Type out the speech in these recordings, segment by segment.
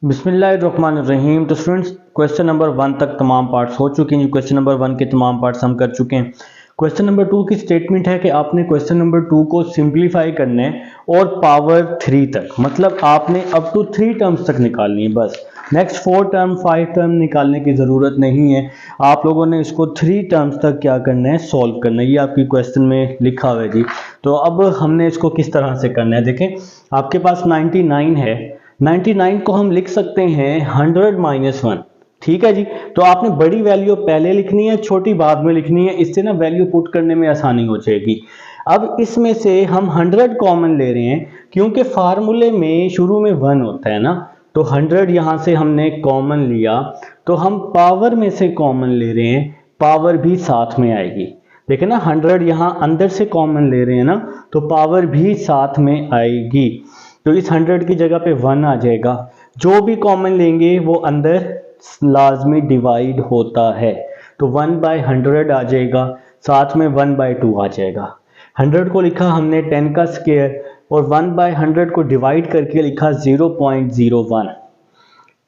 बिस्मिल्लाहिर्रहमानिर्रहीम। तो students, question number 1 तक तमाम पार्ट्स हो चुके हैं। क्वेश्चन नंबर 1 के तमाम पार्ट्स हम कर चुके हैं। क्वेश्चन नंबर 2 की स्टेटमेंट है कि आपने क्वेश्चन नंबर 2 को सिंप्लीफाई करना है और पावर 3 तक, मतलब आपने अप टू 3 टर्म्स तक निकालनी है। बस नेक्स्ट 4 टर्म 5 टर्म निकालने की ज़रूरत नहीं है। आप लोगों ने इसको 3 टर्म्स तक क्या करना है, सॉल्व करना है। ये आपकी क्वेश्चन में लिखा हुआ है जी। तो अब हमने इसको किस तरह से करना है, देखें। आपके पास 99 है, 99 को हम लिख सकते हैं 100 माइनस 1। ठीक है जी। तो आपने बड़ी वैल्यू पहले लिखनी है, छोटी बाद में लिखनी है, इससे ना वैल्यू पुट करने में आसानी हो जाएगी। अब इसमें से हम 100 कॉमन ले रहे हैं क्योंकि फार्मूले में शुरू में 1 होता है ना, तो 100 यहां से हमने कॉमन लिया, तो हम पावर में से कॉमन ले रहे हैं, पावर भी साथ में आएगी। देखिए ना, 100 यहां अंदर से कॉमन ले रहे हैं ना, तो पावर भी साथ में आएगी। तो इस 100 की जगह पे 1 आ जाएगा। जो भी कॉमन लेंगे वो अंदर लाजमी डिवाइड होता है, तो 1/100 आ जाएगा, साथ में 1/2 आ जाएगा। 100 को लिखा हमने 10 का स्क्वायर और 1/100 को डिवाइड करके लिखा 0.01।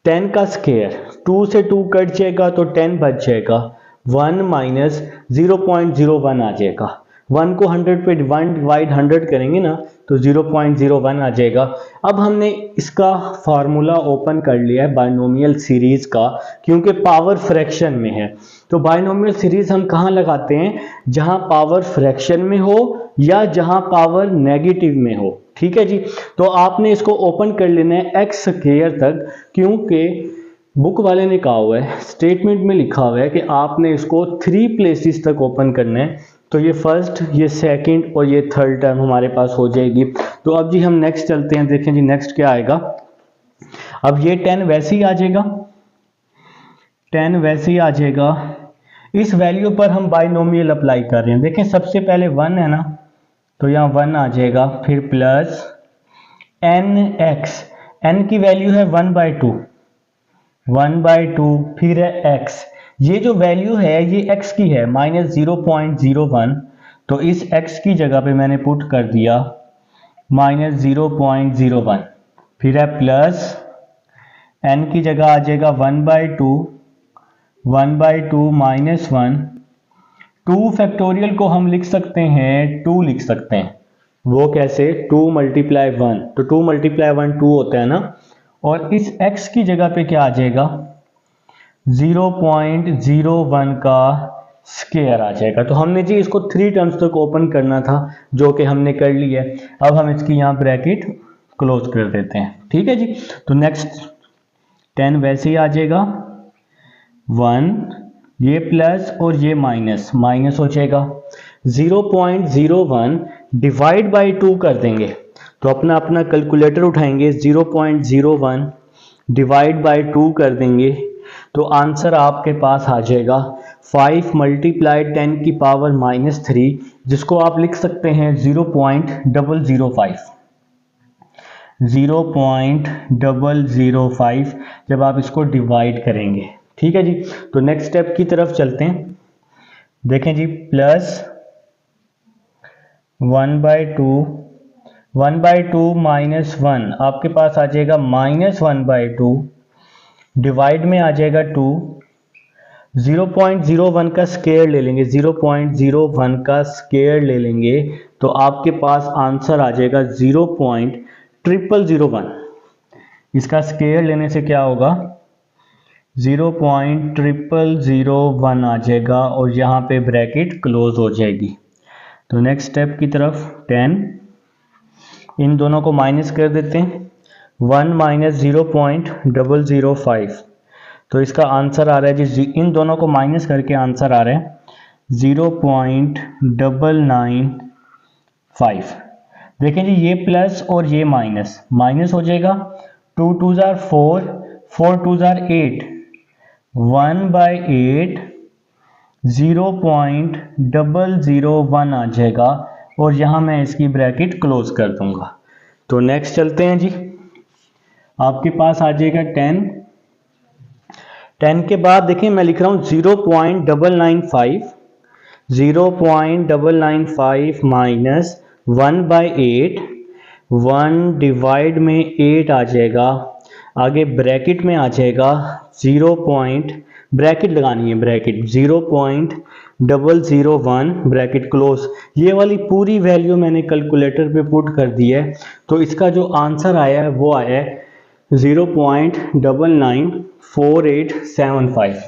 10 का स्क्वायर 2 से 2 कट जाएगा तो 10 बच जाएगा, 1 माइनस 0.01 आ जाएगा। 1 को 100 पे 1 डिवाइड 100 करेंगे ना, तो 0.01 आ जाएगा। अब हमने इसका फार्मूला ओपन कर लिया है बायनोमियल सीरीज का, क्योंकि पावर फ्रैक्शन में है। तो बायनोमियल सीरीज हम कहाँ लगाते हैं, जहां पावर फ्रैक्शन में हो या जहां पावर नेगेटिव में हो। ठीक है जी। तो आपने इसको ओपन कर लेना है x स्क्वायर तक, क्योंकि बुक वाले ने कहा हुआ है, स्टेटमेंट में लिखा हुआ है कि आपने इसको 3 प्लेसेस तक ओपन करना है। तो ये फर्स्ट, ये सेकंड और ये थर्ड टर्म हमारे पास हो जाएगी। तो अब जी हम नेक्स्ट चलते हैं। देखें जी, नेक्स्ट क्या आएगा। अब ये 10 वैसे ही आ जाएगा, 10 वैसे ही आ जाएगा। इस वैल्यू पर हम बायनोमियल अप्लाई कर रहे हैं। देखें, सबसे पहले 1 है ना, तो यहाँ 1 आ जाएगा, फिर प्लस nx, n की वैल्यू है 1/2, 1/2, फिर है x। ये जो वैल्यू है ये x की है, माइनस 0.01, तो इस x की जगह पे मैंने पुट कर दिया माइनस 0.01, फिर है प्लस n की जगह आ जाएगा 1/2, 1/2 माइनस 1। 2 फैक्टोरियल को हम लिख सकते हैं, 2 लिख सकते हैं। वो कैसे, 2 मल्टीप्लाई 1, तो 2 मल्टीप्लाई 1 2 होता है ना। और इस x की जगह पे क्या आ जाएगा, 0.01 का स्क्वायर आ जाएगा। तो हमने जी इसको 3 टर्म्स तक ओपन करना था, जो कि हमने कर लिया है। अब हम इसकी यहाँ ब्रैकेट क्लोज कर देते हैं। ठीक है जी। तो नेक्स्ट 10 वैसे ही आ जाएगा, 1, ये प्लस और ये माइनस, माइनस हो जाएगा। 0.01 डिवाइड बाई 2 कर देंगे, तो अपना अपना कैलकुलेटर उठाएंगे, 0.01 डिवाइड बाई 2 कर देंगे, तो आंसर आपके पास आ जाएगा 5 मल्टीप्लाइड 10 की पावर -3, जिसको आप लिख सकते हैं 0.005, 0.005 जब आप इसको डिवाइड करेंगे। ठीक है जी। तो नेक्स्ट स्टेप की तरफ चलते हैं। देखें जी, प्लस 1/2, 1/2 माइनस 1 आपके पास आ जाएगा माइनस 1/2, डिवाइड में आ जाएगा 2। 0.01 का स्क्वायर ले लेंगे, 0.01 का स्क्वायर ले लेंगे, तो आपके पास आंसर आ जाएगा 0.0001। इसका स्क्वायर लेने से क्या होगा, 0.0001 आ जाएगा और यहाँ पे ब्रैकेट क्लोज हो जाएगी। तो नेक्स्ट स्टेप की तरफ 10, इन दोनों को माइनस कर देते हैं, 1 माइनस 0.005, तो इसका आंसर आ रहा है जी, इन दोनों को माइनस करके आंसर आ रहा है 0.995। देखें जी, ये प्लस और ये माइनस, माइनस हो जाएगा, 2 2s are 4, 4 2s are 8, 1/8, 0.001 आ जाएगा और यहाँ मैं इसकी ब्रैकेट क्लोज कर दूंगा। तो नेक्स्ट चलते हैं जी। आपके पास आ जाएगा 10, 10 के बाद देखें मैं लिख रहा हूँ 0.995, 0.995 माइनस 1/8, 1 डिवाइड में 8 आ जाएगा। आगे ब्रैकेट में आ जाएगा 0 पॉइंट, ब्रैकेट लगानी है, ब्रैकेट 0.001 ब्रैकेट क्लोज। ये वाली पूरी वैल्यू मैंने कैलकुलेटर पे पुट कर दी है, तो इसका जो आंसर आया है वो आया है 0.994875,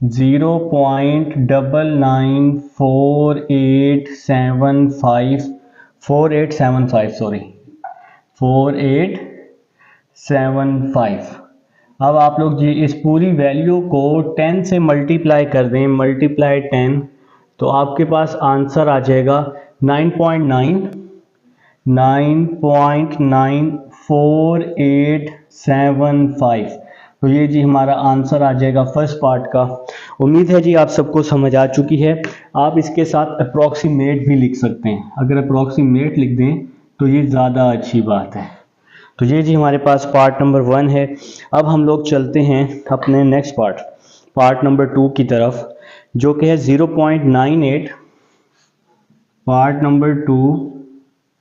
0.994875 सॉरी 4875। अब आप लोग जी इस पूरी वैल्यू को 10 से मल्टीप्लाई कर दें, मल्टीप्लाई 10, तो आपके पास आंसर आ जाएगा 9.94875। तो ये जी हमारा आंसर आ जाएगा फर्स्ट पार्ट का। उम्मीद है जी आप सबको समझ आ चुकी है। आप इसके साथ अप्रॉक्सीमेट भी लिख सकते हैं, अगर अप्रॉक्सीमेट लिख दें तो ये ज़्यादा अच्छी बात है। तो ये जी हमारे पास पार्ट नंबर 1 है। अब हम लोग चलते हैं अपने नेक्स्ट पार्ट नंबर 2 की तरफ, जो कि है 0.98, पार्ट नंबर 2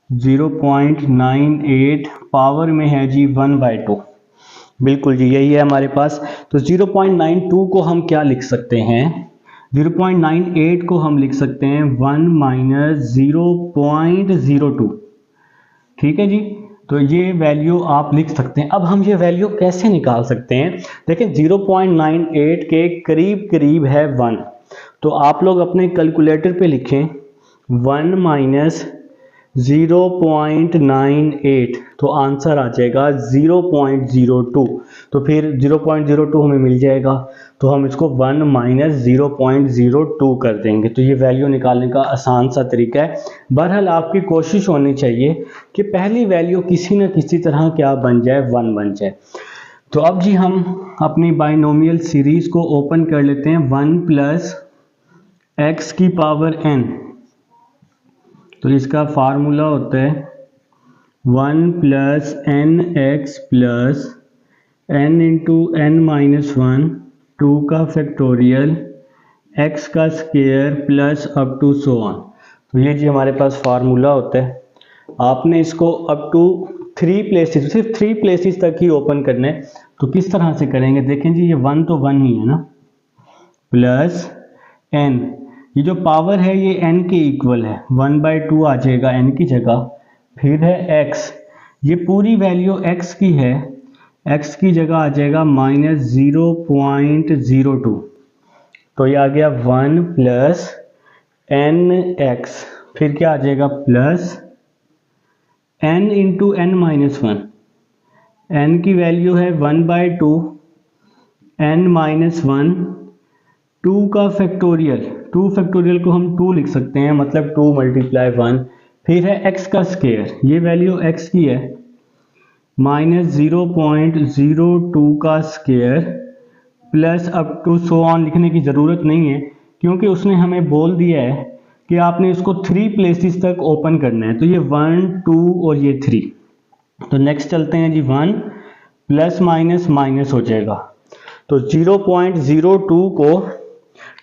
0.98 पावर में है जी 1/2। बिल्कुल जी यही है हमारे पास। तो 0.92 को हम क्या लिख सकते हैं, 0.98 को हम लिख सकते हैं 1 - 0.02। ठीक है जी, तो ये वैल्यू आप लिख सकते हैं। अब हम ये वैल्यू कैसे निकाल सकते हैं, देखें 0.98 के करीब करीब है 1, तो आप लोग अपने कैलकुलेटर पे लिखें 1 - 0.98, तो आंसर आ जाएगा 0.02। तो फिर 0.02 हमें मिल जाएगा, तो हम इसको 1 - 0.02 कर देंगे। तो ये वैल्यू निकालने का आसान सा तरीका है। बहरहाल आपकी कोशिश होनी चाहिए कि पहली वैल्यू किसी न किसी तरह क्या बन जाए, 1 बन जाए। तो अब जी हम अपनी बाइनोमियल सीरीज़ को ओपन कर लेते हैं, 1 + x की पावर n। तो इसका फार्मूला होता है 1 + nx + n × n - 1 2 का फैक्टोरियल x का square plus up to so on. तो ये जी हमारे पास फार्मूला होता है। आपने इसको अप टू 3 प्लेसेस, सिर्फ 3 प्लेसेस तक ही ओपन करना है। तो किस तरह से करेंगे, देखें जी ये 1 तो 1 ही है ना, प्लस n, ये जो पावर है ये n के इक्वल है, 1/2 आ जाएगा n की जगह, फिर है x, ये पूरी वैल्यू x की है, x की जगह आ जाएगा -0.02। तो ये आ गया 1 + nx, फिर क्या आ जाएगा प्लस n × n - 1, n की वैल्यू है 1/2, n - 1 2 का फैक्टोरियल, 2 फैक्टोरियल को हम 2 लिख सकते हैं, मतलब 2 × 1, फिर है x का स्क्वायर, ये वैल्यू x की है, -0.02 का square plus up to so on. लिखने की ज़रूरत नहीं है क्योंकि उसने हमें बोल दिया है कि आपने इसको 3 प्लेसेस तक ओपन करना है। तो ये 1 2 और ये 3। तो नेक्स्ट चलते हैं जी, 1 प्लस माइनस माइनस हो जाएगा। तो 0.02 को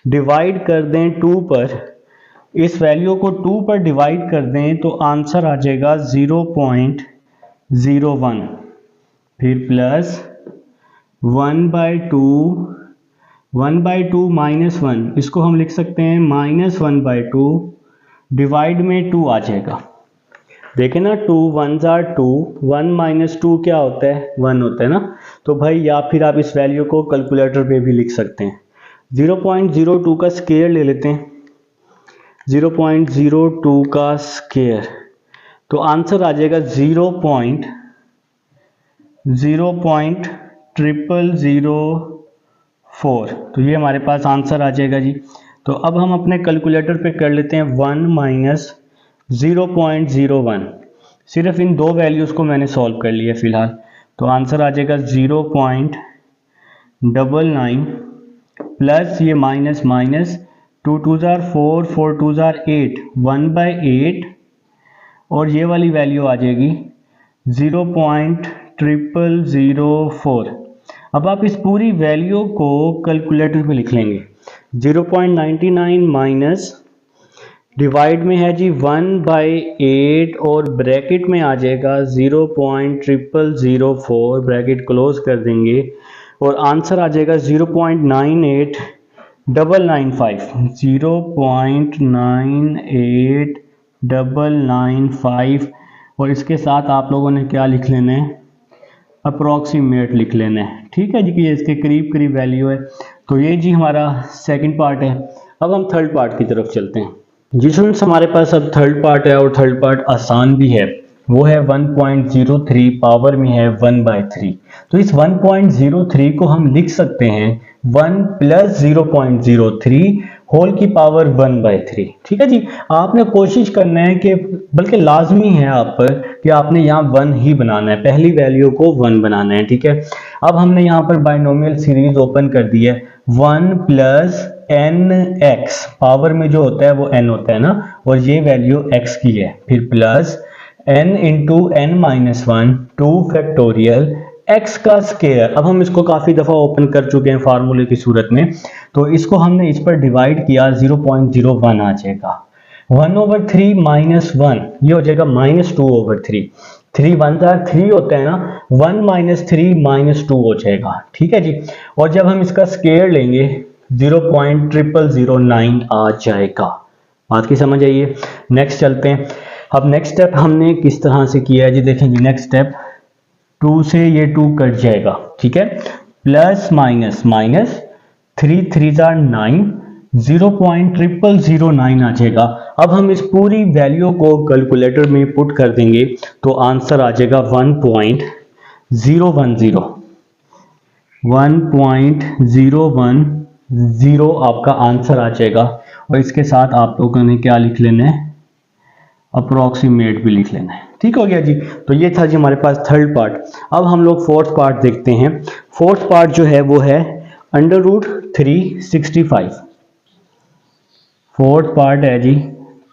डिवाइड कर दें 2 पर, इस वैल्यू को 2 पर डिवाइड कर दें तो आंसर आ जाएगा 0.01, फिर प्लस 1/2, 1/2 - 1, इसको हम लिख सकते हैं -1/2, डिवाइड में 2 आ जाएगा। देखें ना, 2 1s are 2, 1 - 2 क्या होता है, 1 होता है ना। तो भाई या फिर आप इस वैल्यू को कैलकुलेटर पे भी लिख सकते हैं। 0.02 का स्क्वायर ले लेते हैं, 0.02 का स्क्वायर, तो आंसर आ जाएगा 0.00004। तो ये हमारे पास आंसर आ जाएगा जी। तो अब हम अपने कैलकुलेटर पे कर लेते हैं 1 - 0.01, सिर्फ इन दो वैल्यूज़ को मैंने सॉल्व कर लिया फिलहाल। तो आंसर आ जाएगा 0.99 प्लस ये minus minus, 2 2s are 4, 4 2s are 8, 1/8, और ये वाली वैल्यू आ जाएगी 0.0004। अब आप इस पूरी वैल्यू को कैलकुलेटर पे लिख लेंगे, 0.99 माइनस डिवाइड में है जी 1/8 और ब्रैकेट में आ जाएगा 0.0004, ब्रैकेट क्लोज कर देंगे और आंसर आ जाएगा 0.98995, 0.98995। और इसके साथ आप लोगों ने क्या लिख लेना है, अप्रोक्सीमेट लिख लेना है। ठीक है जी कि ये इसके करीब करीब वैल्यू है। तो ये जी हमारा सेकंड पार्ट है। अब हम थर्ड पार्ट की तरफ चलते हैं जी स्टूडेंट्स। हमारे पास अब थर्ड पार्ट है और थर्ड पार्ट आसान भी है। वो है 1.03, पावर में है 1/3। तो इस 1.03 को हम लिख सकते हैं 1 + 0.03 होल की पावर 1/3। ठीक है जी। आपने कोशिश करना है कि, बल्कि लाजमी है आप पर कि आपने यहाँ 1 ही बनाना है, पहली वैल्यू को 1 बनाना है। ठीक है। अब हमने यहाँ पर बाइनोमियल सीरीज ओपन कर दी है। 1 + nx, पावर में जो होता है वो n होता है ना, और ये वैल्यू x की है, फिर plus n × n-1 2 factorial x का स्क्वायर। अब हम इसको काफ़ी दफ़ा ओपन कर चुके हैं फार्मूले की सूरत में, तो इसको हमने इस पर डिवाइड किया, 0.01 आ जाएगा। 1/3 - 1 ये हो जाएगा -2/3। 3 1 3 होता है ना, 1 - 3 - 2 हो जाएगा। ठीक है जी। और जब हम इसका स्क्वायर लेंगे 0.0009 आ जाएगा। बात की समझ आइए। नेक्स्ट चलते हैं। अब नेक्स्ट स्टेप हमने किस तरह से किया है जी, देखें जी। नेक्स्ट स्टेप 2 से ये 2 कट जाएगा। ठीक है। प्लस माइनस माइनस 3 3 9, 0.0009 आ जाएगा। अब हम इस पूरी वैल्यू को कैलकुलेटर में पुट कर देंगे तो आंसर आ जाएगा 1.010, 1.010 आपका आंसर आ जाएगा। और इसके साथ आप लोगों ने क्या लिख लेना है, अप्रोक्सीमेट भी लिख लेना है। ठीक हो गया जी। तो ये था जी हमारे पास थर्ड पार्ट। अब हम लोग फोर्थ पार्ट देखते हैं। फोर्थ पार्ट जो है वो है √365। फोर्थ पार्ट है जी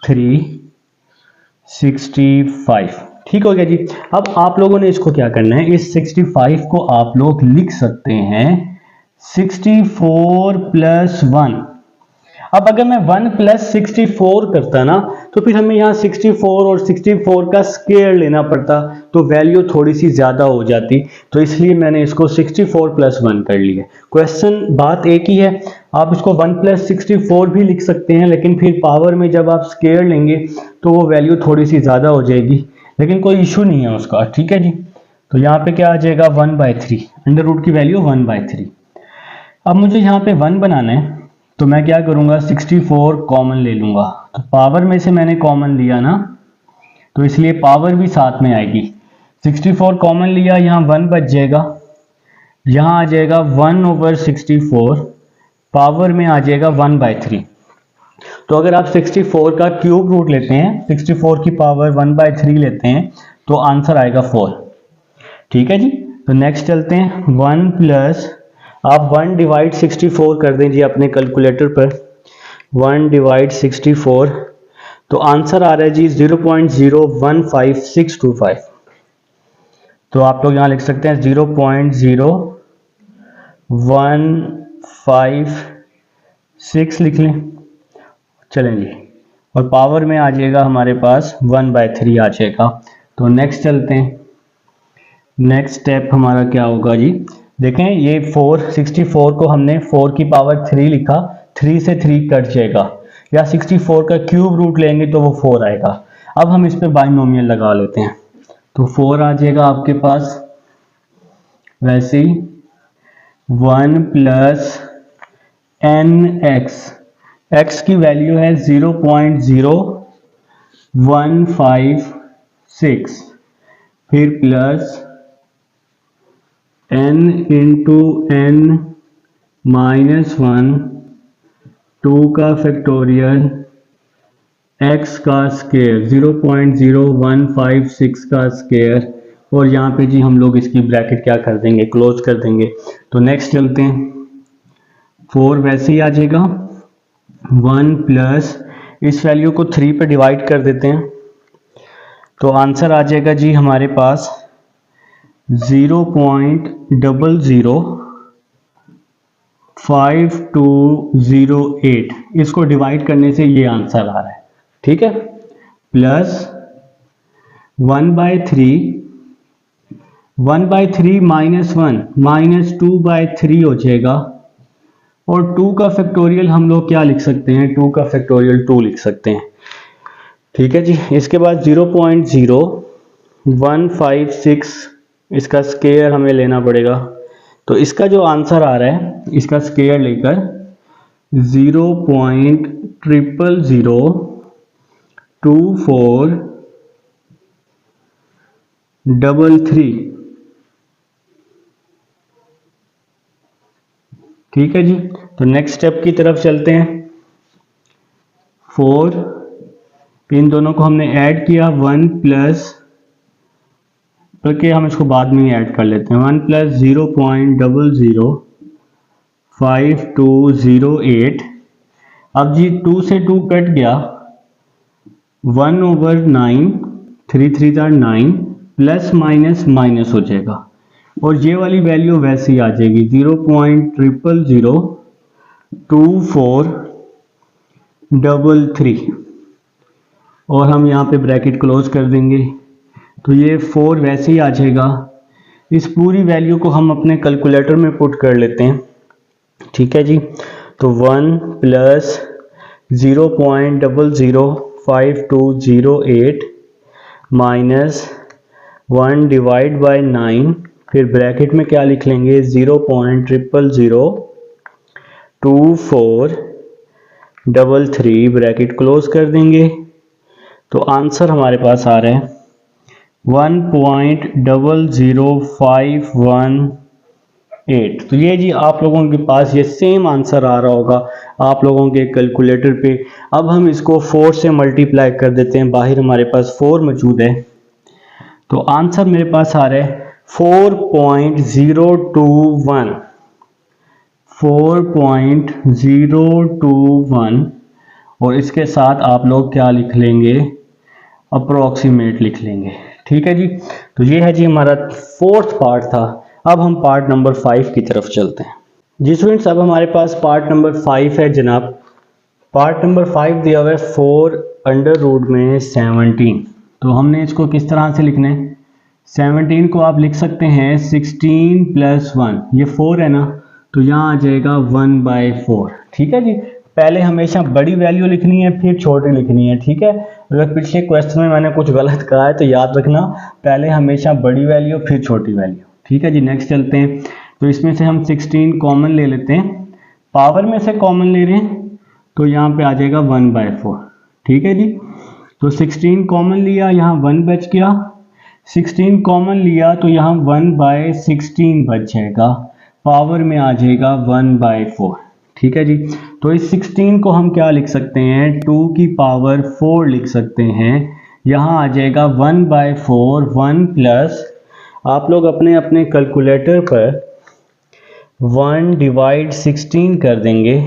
365। ठीक हो गया जी। अब आप लोगों ने इसको क्या करना है, इस 65 को आप लोग लिख सकते हैं 64 + 1। अब अगर मैं 1 + 64 करता ना, तो फिर हमें यहाँ 64 और 64 का स्क्वायर लेना पड़ता, तो वैल्यू थोड़ी सी ज़्यादा हो जाती। तो इसलिए मैंने इसको 64 + 1 कर लिया। क्वेश्चन बात एक ही है, आप इसको 1 + 64 भी लिख सकते हैं, लेकिन फिर पावर में जब आप स्क्वायर लेंगे तो वो वैल्यू थोड़ी सी ज़्यादा हो जाएगी, लेकिन कोई इशू नहीं है उसका। ठीक है जी। तो यहाँ पे क्या आ जाएगा 1/3, अंडर रूट की वैल्यू 1/3। अब मुझे यहाँ पे 1 बनाना है, तो मैं क्या करूँगा 64 कॉमन ले लूँगा। तो पावर में से मैंने कॉमन लिया ना, तो इसलिए पावर भी साथ में आएगी। 64 कॉमन लिया, यहाँ 1 बच जाएगा, यहाँ आ जाएगा 1/64, पावर में आ जाएगा 1/3। तो अगर आप 64 का क्यूब रूट लेते हैं, 64 की पावर 1/3 लेते हैं, तो आंसर आएगा 4। ठीक है जी। तो नेक्स्ट चलते हैं। 1 + आप 1 / 64 कर दें जी अपने कैलकुलेटर पर। 1 / 64, तो आंसर आ रहा है जी 0.015625। तो आप लोग यहाँ लिख सकते हैं 0.0156 लिख लें। चलें जी। और पावर में आ जाएगा हमारे पास 1/3 आ जाएगा। तो नेक्स्ट चलते हैं। नेक्स्ट स्टेप हमारा क्या होगा जी, देखें ये 64 को हमने 4 की पावर 3 लिखा, 3 से 3 कट जाएगा, या 64 का क्यूब रूट लेंगे तो वो 4 आएगा। अब हम इस पे बाइनोमियल लगा लेते हैं, तो 4 आ जाएगा आपके पास। वैसे ही 1 + nx, x की वैल्यू है 0.0156, फिर प्लस n × n-1 2 का फैक्टोरियल x का स्क्वायर 0.0156 का स्क्वायर, और यहाँ पे जी हम लोग इसकी ब्रैकेट क्या कर देंगे, क्लोज कर देंगे। तो नेक्स्ट चलते हैं। 4 वैसे ही आ जाएगा। 1 + इस वैल्यू को 3 पे डिवाइड कर देते हैं, तो आंसर आ जाएगा जी हमारे पास 0.005208। इसको डिवाइड करने से ये आंसर आ रहा है। ठीक है, प्लस 1/3 माइनस 1 माइनस 2/3 हो जाएगा, और 2 का फैक्टोरियल हम लोग क्या लिख सकते हैं, 2 का फैक्टोरियल 2 लिख सकते हैं। ठीक है जी, इसके बाद 0.0156 इसका स्क्वायर हमें लेना पड़ेगा। तो इसका जो आंसर आ रहा है, इसका स्क्वायर लेकर 0.002433। ठीक है जी, तो नेक्स्ट स्टेप की तरफ चलते हैं। 4, इन दोनों को हमने ऐड किया, 1 प्लस, बल्कि हम इसको बाद में ही ऐड कर लेते हैं, 1 प्लस 0.005208। अब जी 2 से 2 कट गया, 1/9, 3 3 9, प्लस माइनस माइनस हो जाएगा, और ये वाली वैल्यू वैसे ही आ जाएगी 0.002433, और हम यहाँ पे ब्रैकेट क्लोज कर देंगे। तो ये 4 वैसे ही आ जाएगा। इस पूरी वैल्यू को हम अपने कैलकुलेटर में पुट कर लेते हैं। ठीक है जी, तो 1 प्लस 0.005208 माइनस 1 डिवाइड बाय 9, फिर ब्रैकेट में क्या लिख लेंगे, 0.002433, ब्रैकेट क्लोज कर देंगे। तो आंसर हमारे पास आ रहा है 1.00518। तो ये जी आप लोगों के पास ये सेम आंसर आ रहा होगा आप लोगों के कैलकुलेटर पे। अब हम इसको 4 से मल्टीप्लाई कर देते हैं, बाहर हमारे पास 4 मौजूद है। तो आंसर मेरे पास आ रहा है 4.021, और इसके साथ आप लोग क्या लिख लेंगे, अप्रोक्सीमेट लिख लेंगे। ठीक है जी, तो ये है जी हमारा 4th पार्ट था। अब हम पार्ट नंबर 5 की तरफ चलते हैं। जी स्टूडेंट्स, अब हमारे पास पार्ट नंबर 5 है जनाब। पार्ट नंबर 5 दिया हुआ है 4√17। तो हमने इसको किस तरह से लिखना है, 17 को आप लिख सकते हैं 16 प्लस 1, ये 4 है ना, तो यहाँ आ जाएगा 1/4। ठीक है जी, पहले हमेशा बड़ी वैल्यू लिखनी है फिर छोटी लिखनी है। ठीक है, अगर पिछले क्वेश्चन में मैंने कुछ गलत कहा है तो याद रखना, पहले हमेशा बड़ी वैल्यू फिर छोटी वैल्यू। ठीक है जी, नेक्स्ट चलते हैं। तो इसमें से हम 16 कॉमन ले लेते हैं, पावर में से कॉमन ले रहे हैं तो यहाँ पे आ जाएगा 1/4। ठीक है जी, तो 16 कॉमन लिया, यहाँ 1 बच गया, 16 कॉमन लिया तो यहाँ 1/16 बच जाएगा, पावर में आ जाएगा 1/4। ठीक है जी, तो इस 16 को हम क्या लिख सकते हैं, 2 की पावर 4 लिख सकते हैं। यहाँ आ जाएगा 1/4, 1 प्लस, आप लोग अपने अपने कैलकुलेटर पर 1 डिवाइड 16 कर देंगे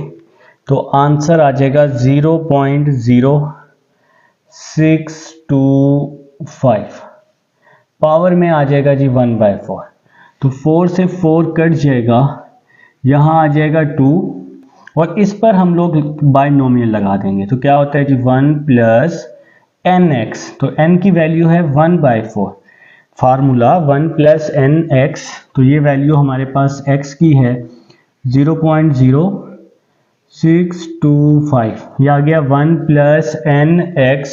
तो आंसर आ जाएगा 0.0625, पावर में आ जाएगा जी 1/4। तो 4 से 4 कट जाएगा, यहाँ आ जाएगा 2, और इस पर हम लोग बाइनोमियल लगा देंगे। तो क्या होता है जी 1 प्लस nx, तो n की वैल्यू है 1/4, फार्मूला 1 प्लस nx, तो ये वैल्यू हमारे पास x की है 0.0625, ये आ गया 1 प्लस nx,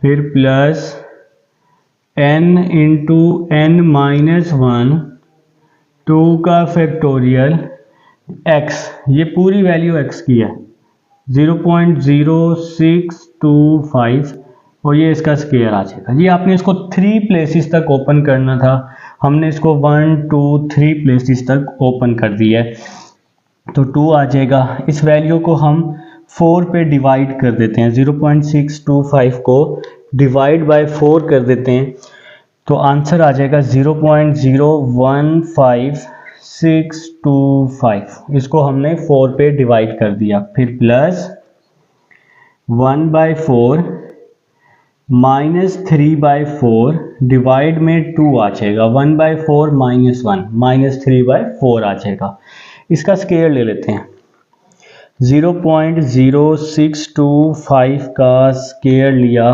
फिर plus n into n minus 1, 2 का फैक्टोरियल x, ये पूरी वैल्यू x की है 0.0625, और ये इसका स्क्वायर आ जाएगा। ये आपने इसको 3 प्लेसेस तक ओपन करना था, हमने इसको 1 2 3 प्लेसेस तक ओपन कर दिया है, तो 2 आ जाएगा। इस वैल्यू को हम 4 पे डिवाइड कर देते हैं, 0.625 को डिवाइड बाय 4 कर देते हैं, तो आंसर आ जाएगा 0.015625। इसको हमने 4 पे डिवाइड कर दिया, फिर प्लस 1/4 माइनस 3/4 डिवाइड में 2 आ जाएगा, 1/4 माइनस 1 माइनस 3/4 आ जाएगा। इसका स्क्वायर ले लेते हैं, 0.0625 का स्क्वायर लिया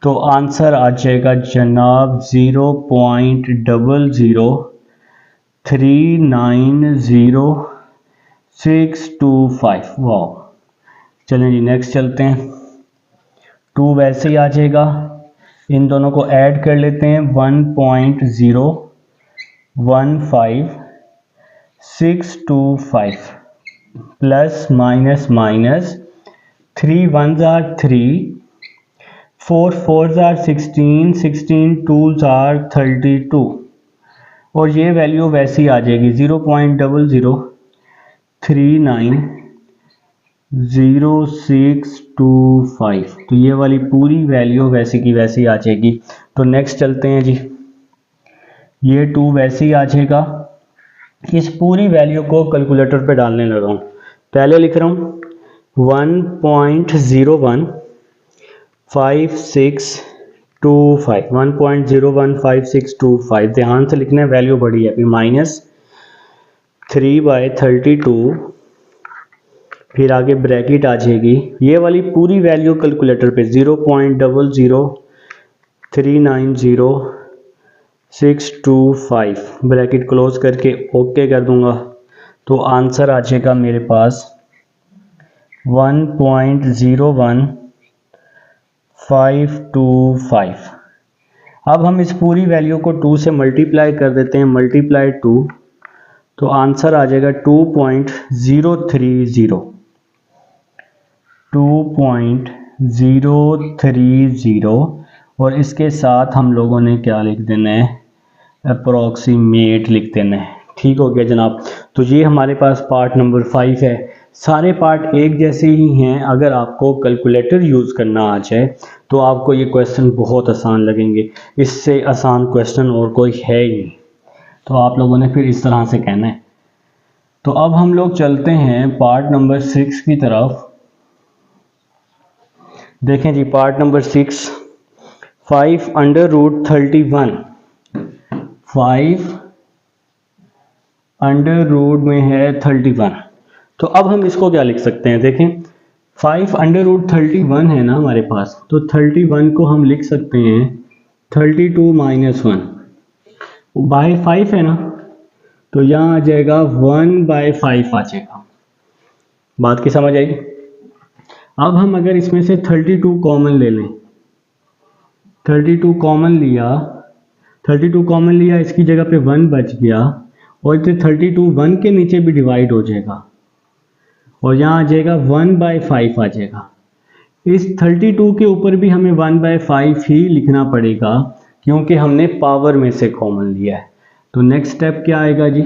तो आंसर आ जाएगा जनाब 0.00390625। वाह, चलें जी नेक्स्ट चलते हैं। 2 वैसे ही आ जाएगा, इन दोनों को ऐड कर लेते हैं 1.015625 plus minus minus 3 1s are 3, 4 4s are 16, 16 2s are 32 और ये वैल्यू वैसी आ जाएगी 0.00390625। तो ये वाली पूरी वैल्यू वैसी की वैसी आ जाएगी। तो नेक्स्ट चलते हैं जी। ये 2 वैसे ही आ जाएगा। इस पूरी वैल्यू को कैलकुलेटर पे डालने लगा हूँ। पहले लिख रहा हूँ 1.015625 1.015625। ध्यान से लिखना है, वैल्यू बड़ी है। फिर माइनस 3/32, फिर आगे ब्रैकेट आ जाएगी। ये वाली पूरी वैल्यू कैलकुलेटर पे 0.00390 ब्रैकेट क्लोज करके ओके कर दूंगा तो आंसर आ जाएगा मेरे पास 1.01525। अब हम इस पूरी वैल्यू को 2 से मल्टीप्लाई कर देते हैं, मल्टीप्लाई 2 तो आंसर आ जाएगा 2.030 और इसके साथ हम लोगों ने क्या लिख देना है, अप्रोक्सीमेट लिख देना है। ठीक हो गया जनाब। तो ये हमारे पास पार्ट नंबर 5 है। सारे पार्ट एक जैसे ही हैं। अगर आपको कैलकुलेटर यूज़ करना आ जाए तो आपको ये क्वेश्चन बहुत आसान लगेंगे। इससे आसान क्वेश्चन और कोई है ही नहीं। तो आप लोगों ने फिर इस तरह से कहना है। तो अब हम लोग चलते हैं पार्ट नंबर 6 की तरफ। देखें जी पार्ट नंबर 6, 5√31 5 अंडर रूट में है 31। तो अब हम इसको क्या लिख सकते हैं, देखें 5√31 है ना हमारे पास, तो 31 को हम लिख सकते हैं 32 - 1 बाय 5 है ना, तो यहाँ आ जाएगा 1/5 आ जाएगा। बात की समझ आएगी। अब हम अगर इसमें से 32 कॉमन ले लें, 32 कॉमन लिया, 32 कॉमन लिया, इसकी जगह पे 1 बच गया और इसे 32 1 के नीचे भी डिवाइड हो जाएगा और यहाँ आ जाएगा 1/5 आ जाएगा। इस 32 के ऊपर भी हमें 1/5 ही लिखना पड़ेगा क्योंकि हमने पावर में से कॉमन लिया है। तो नेक्स्ट स्टेप क्या आएगा जी,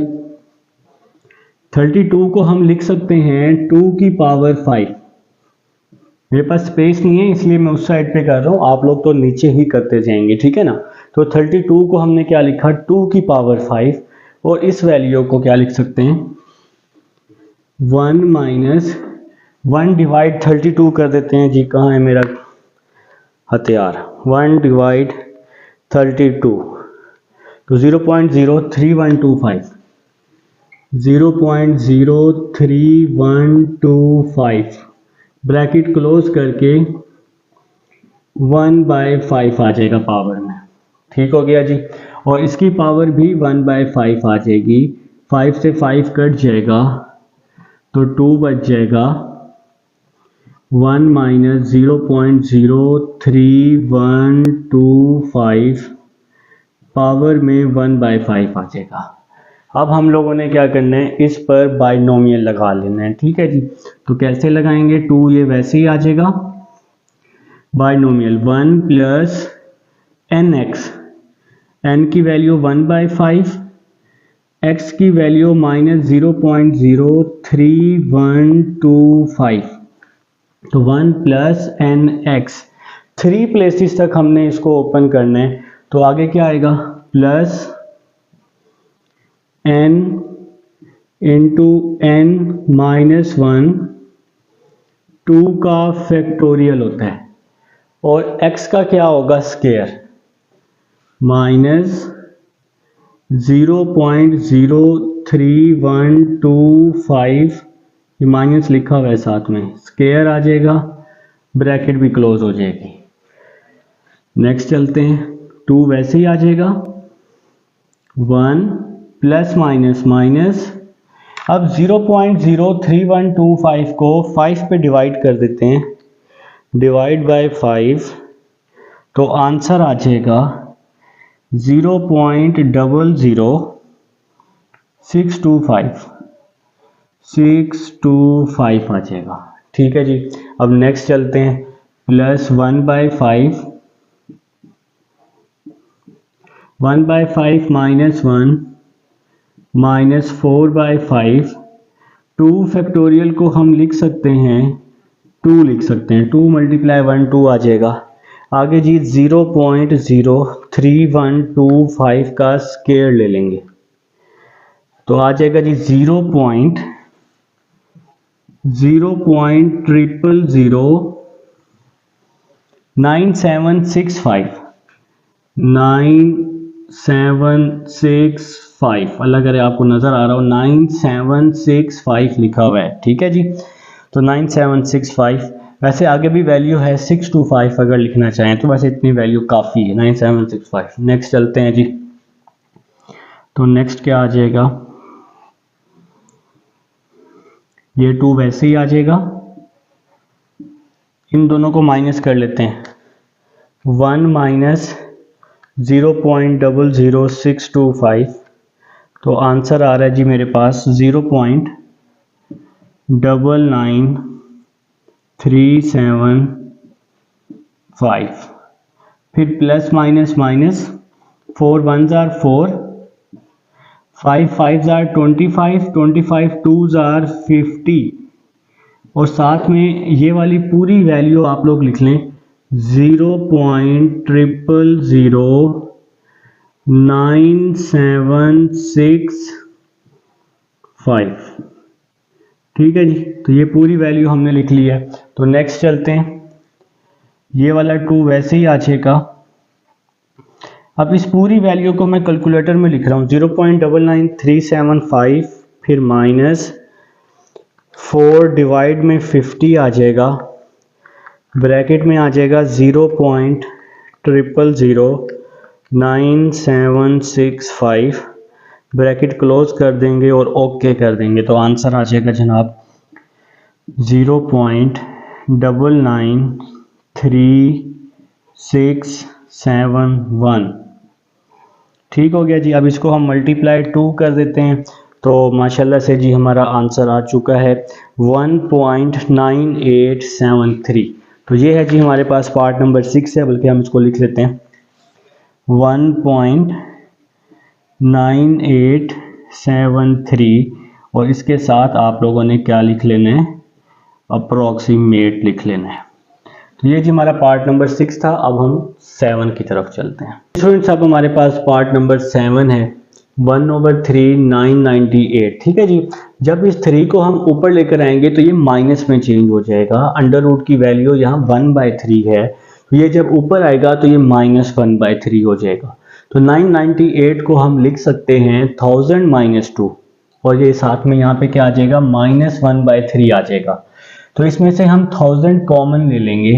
32 को हम लिख सकते हैं 2 की पावर 5। मेरे पास स्पेस नहीं है इसलिए मैं उस साइड पे कर रहा हूँ, आप लोग तो नीचे ही करते जाएंगे, ठीक है ना। तो 32 को हमने क्या लिखा, 2 की पावर 5 और इस वैल्यू को क्या लिख सकते हैं 1 - 1 डिवाइड 32 कर देते हैं जी। कहाँ है मेरा हथियार, 1 डिवाइड 32 तो 0.03125 0.03125 ब्रैकेट क्लोज करके 1/5 आ जाएगा पावर में। ठीक हो गया जी। और इसकी पावर भी 1/5 आ जाएगी। 5 से 5 कट जाएगा तो 2 बच जाएगा। 1 - 0.03125 पावर में 1/5 आ जाएगा। अब हम लोगों ने क्या करना है, इस पर बाइनोमियल लगा लेना है। ठीक है जी। तो कैसे लगाएंगे, 2 ये वैसे ही आ जाएगा, बाइनोमियल 1 + nx, n की वैल्यू 1/5, x की वैल्यू -0.03125 तो 1 + nx। 3 प्लेसेस तक हमने इसको ओपन करना है तो आगे क्या आएगा, प्लस n इंटू n - 1, 2 का फैक्टोरियल होता है और x का क्या होगा, स्क्वायर, -0.03125 ये माइनस लिखा हुआ है साथ में, स्क्वायर आ जाएगा, ब्रैकेट भी क्लोज हो जाएगी। नेक्स्ट चलते हैं, 2 वैसे ही आ जाएगा, 1 प्लस माइनस माइनस। अब 0.03125 को 5 पे डिवाइड कर देते हैं, डिवाइड बाय 5, तो आंसर आ जाएगा 0.00625 आ जाएगा। ठीक है जी। अब नेक्स्ट चलते हैं, प्लस 1/5, 1/5 माइनस 1 माइनस 4/5। 2 फैक्टोरियल को हम लिख सकते हैं 2 लिख सकते हैं, 2 × 1 2 आ जाएगा। आगे जी 0.03125 का स्क्वायर ले लेंगे, तो आ जाएगा जी 0.009765 अलग अगर आपको नज़र आ रहा हो 9765 लिखा हुआ है। ठीक है जी, तो 9765। वैसे आगे भी वैल्यू है 625, अगर लिखना चाहें तो वैसे इतनी वैल्यू काफ़ी है 9765। नेक्स्ट चलते हैं जी, तो नेक्स्ट क्या आ जाएगा, ये 2 वैसे ही आ जाएगा, इन दोनों को माइनस कर लेते हैं, 1 माइनस 0.00625, तो आंसर आ रहा है जी मेरे पास 0.99375। फिर plus minus minus, 4 1s are 4, 5 5s are 25, 25 2s are 50, और साथ में ये वाली पूरी वैल्यू आप लोग लिख लें 0.0009765। ठीक है जी, तो ये पूरी वैल्यू हमने लिख ली है। तो नेक्स्ट चलते हैं, ये वाला 2 वैसे ही आ जाएगा। अब इस पूरी वैल्यू को मैं कैलकुलेटर में लिख रहा हूँ, 0.99375, फिर माइनस 4 डिवाइड में 50 आ जाएगा, ब्रैकेट में आ जाएगा 0.000975, ब्रैकेट क्लोज कर देंगे और ओके कर देंगे, तो आंसर आ जाएगा जनाब 0.99371। ठीक हो गया जी। अब इसको हम मल्टीप्लाई 2 कर देते हैं, तो माशाल्लाह से जी हमारा आंसर आ चुका है 1.9873। तो ये है जी हमारे पास पार्ट नंबर 6 है, बल्कि हम इसको लिख लेते हैं 1.9873, और इसके साथ आप लोगों ने क्या लिख लेना है, अप्रोक्सीमेट लिख लेना है। तो ये जी हमारा पार्ट नंबर 6 था। अब हम 7 की तरफ चलते हैं। स्टूडेंट्स, अब हमारे पास पार्ट नंबर 7 है, 1/3 998। ठीक है जी, जब इस 3 को हम ऊपर लेकर आएंगे तो ये माइनस में चेंज हो जाएगा। अंडर रूट की वैल्यू यहाँ 1/3 है, तो ये जब ऊपर आएगा तो ये -1/3 हो जाएगा। तो 998 को हम लिख सकते हैं 1000 - 2, और ये साथ में यहाँ पे क्या आ जाएगा, -1/3 आ जाएगा। तो इसमें से हम 1000 कॉमन ले लेंगे,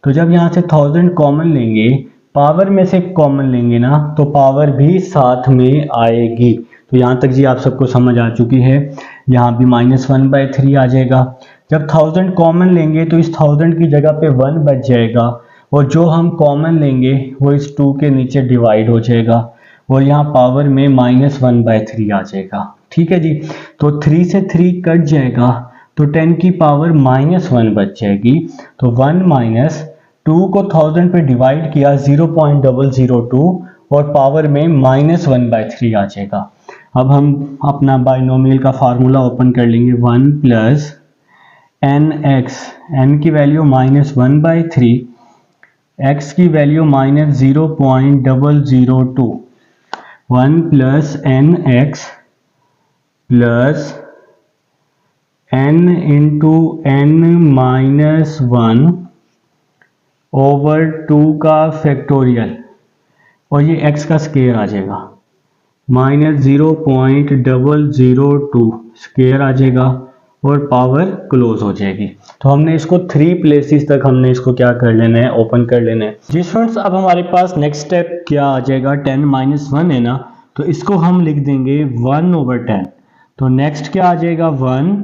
तो जब यहाँ से 1000 कॉमन लेंगे, पावर में से कॉमन लेंगे ना, तो पावर भी साथ में आएगी। तो यहाँ तक जी आप सबको समझ आ चुकी है। यहाँ भी -1/3 आ जाएगा। जब 1000 कॉमन लेंगे तो इस 1000 की जगह पे 1 बच जाएगा, और जो हम कॉमन लेंगे वो इस 2 के नीचे डिवाइड हो जाएगा, और यहाँ पावर में -1/3 आ जाएगा। ठीक है जी, तो 3 से 3 कट जाएगा, तो 10 की पावर -1 बच जाएगी। तो 1 माइनस 2 को 1000 पे डिवाइड किया 0.002, और पावर में -1/3 आ जाएगा। अब हम अपना बाइनोमियल का फार्मूला ओपन कर लेंगे, 1 + nx, n की वैल्यू -1/3, x की value -0.002, 1 + nx plus n × n-1 over 2 का फैक्टोरियल, और ये x का स्क्वायर आ जाएगा, -0.002 स्क्वायर आ जाएगा, और पावर क्लोज हो जाएगी। तो हमने इसको 3 प्लेसेस तक हमने इसको क्या कर लेना है, ओपन कर लेना है जी स्टूडेंट्स। अब हमारे पास नेक्स्ट स्टेप क्या आ जाएगा, 10 - 1 है ना, तो इसको हम लिख देंगे 1/10। तो नेक्स्ट क्या आ जाएगा 1,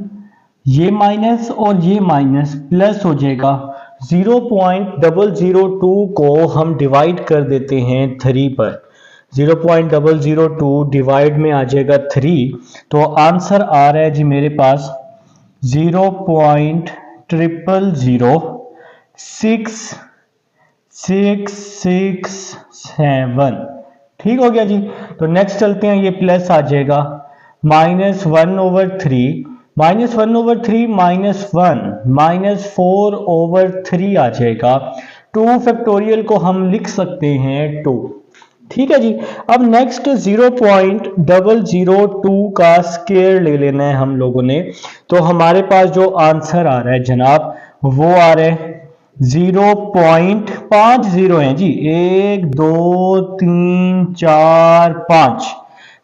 ये माइनस और ये माइनस प्लस हो जाएगा। 0.002 को हम डिवाइड कर देते हैं 3 पर। 0.002 डिवाइड में आ जाएगा 3, तो आंसर आ रहा है जी मेरे पास 0.000667। ठीक हो गया जी। तो नेक्स्ट चलते हैं, ये प्लस आ जाएगा -1/3, -1/3 -1 -4/3 आ जाएगा। 2 फैक्टोरियल को हम लिख सकते हैं 2। ठीक है जी। अब नेक्स्ट 0.002 का स्क्वायर ले लेना है हम लोगों ने। तो हमारे पास जो आंसर आ रहा है जनाब वो आ रहा है 0.50 है जी। 1 2 3 4 5,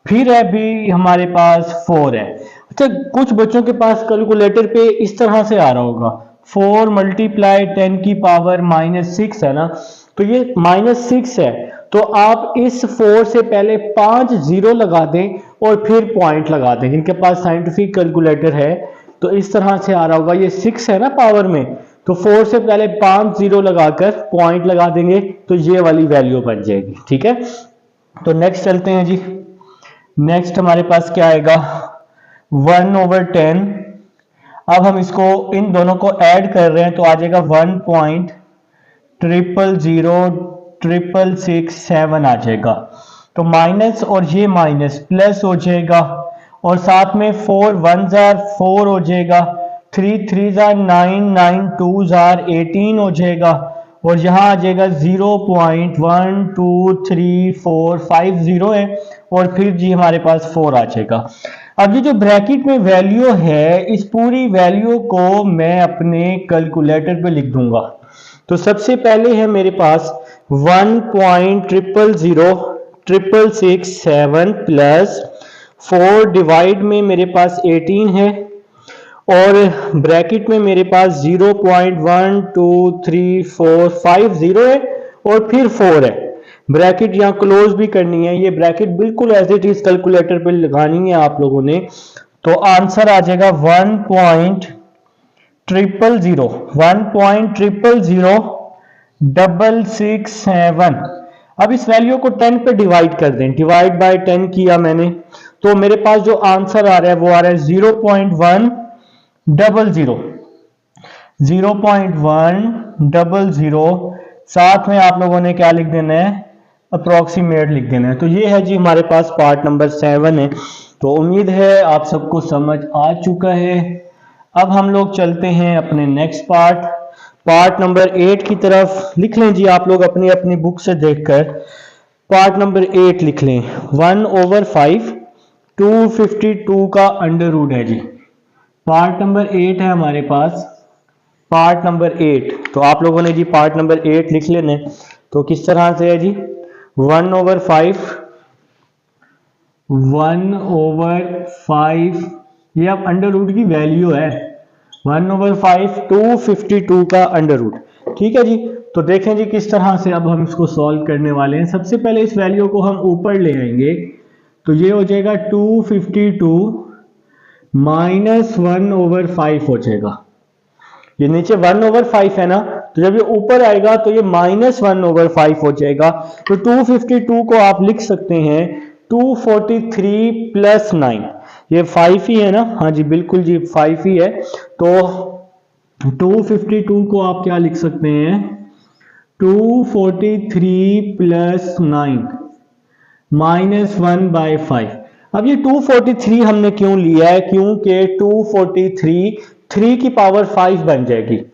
फिर है भी हमारे पास 4 है। अच्छा, कुछ बच्चों के पास कैलकुलेटर पे इस तरह से आ रहा होगा 4 × 10 की पावर -6 है ना, तो ये -6 है। तो आप इस 4 से पहले 5 0 लगा दें और फिर पॉइंट लगा दें। जिनके पास साइंटिफिक कैलकुलेटर है तो इस तरह से आ रहा होगा, ये 6 है ना पावर में, तो 4 से पहले 5 0 लगाकर पॉइंट लगा देंगे तो ये वाली वैल्यू बन जाएगी। ठीक है, तो नेक्स्ट चलते हैं जी। नेक्स्ट हमारे पास क्या आएगा 1/10। अब हम इसको इन दोनों को ऐड कर रहे हैं तो आ जाएगा 1.000667 आ जाएगा। तो माइनस और ये माइनस प्लस हो जाएगा और साथ में 4 1s are 4 हो जाएगा, 3 3s are 9 9 2s are 18 हो जाएगा और यहाँ आ जाएगा 0.123450 है और फिर जी हमारे पास 4 आ जाएगा। अब ये जो ब्रैकेट में वैल्यू है इस पूरी वैल्यू को मैं अपने कैलकुलेटर पे लिख दूंगा। तो सबसे पहले है मेरे पास 1.000667 प्लस 4 डिवाइड में मेरे पास 18 है और ब्रैकेट में मेरे पास 0.123450 है और फिर 4 है। ब्रैकेट यहाँ क्लोज भी करनी है, ये ब्रैकेट बिल्कुल एज इट इज कैलकुलेटर पे लगानी है आप लोगों ने। तो आंसर आ जाएगा 1.000667। अब इस वैल्यू को 10 पे डिवाइड कर दें, डिवाइड बाय 10 किया मैंने, तो मेरे पास जो आंसर आ रहा है वो आ रहा है 0.100। साथ में आप लोगों ने क्या लिख देना है, अप्रोक्सीमेट लिख देना है। तो ये है जी हमारे पास पार्ट नंबर 7 है। तो उम्मीद है आप सबको समझ आ चुका है। अब हम लोग चलते हैं अपने नेक्स्ट पार्ट नंबर 8 की तरफ। लिख लें जी आप लोग अपनी अपनी बुक से देखकर पार्ट नंबर 8 लिख लें। 1/5 252 का अंडर रूट है जी। पार्ट नंबर 8 है हमारे पास, पार्ट नंबर 8। तो आप लोगों ने जी पार्ट नंबर 8 लिख लेने। तो किस तरह से है जी 1/5 ये अब अंडर रूट की वैल्यू है 1/5 252 का अंडर रूट। ठीक है जी। तो देखें जी किस तरह से अब हम इसको सॉल्व करने वाले हैं। सबसे पहले इस वैल्यू को हम ऊपर ले आएंगे तो ये हो जाएगा 252 -1/5 हो जाएगा। ये नीचे 1/5 है ना, तो जब ये ऊपर आएगा तो ये -1/5 हो जाएगा। तो 252 को आप लिख सकते हैं 243 + 9, ये 5 ही है ना, हाँ जी बिल्कुल जी 5 ही है। तो 252 को आप क्या लिख सकते हैं 243 + 9 -1/5। अब ये 243 हमने क्यों लिया है, क्योंकि 243 3 की पावर 5 बन जाएगी,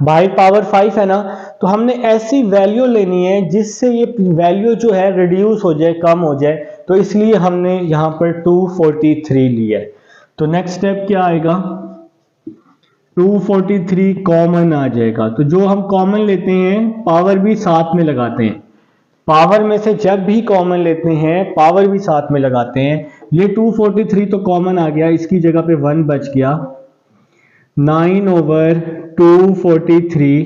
भाई पावर 5 है ना, तो हमने ऐसी वैल्यू लेनी है जिससे ये वैल्यू जो है रिड्यूस हो जाए, कम हो जाए, तो इसलिए हमने यहाँ पर 243 लिया है। तो नेक्स्ट स्टेप क्या आएगा 243 कॉमन आ जाएगा। तो जो हम कॉमन लेते हैं पावर भी साथ में लगाते हैं, पावर में से जब भी कॉमन लेते हैं पावर भी साथ में लगाते हैं। ये 243 तो कॉमन आ गया, इसकी जगह पे 1 बच गया, 9/243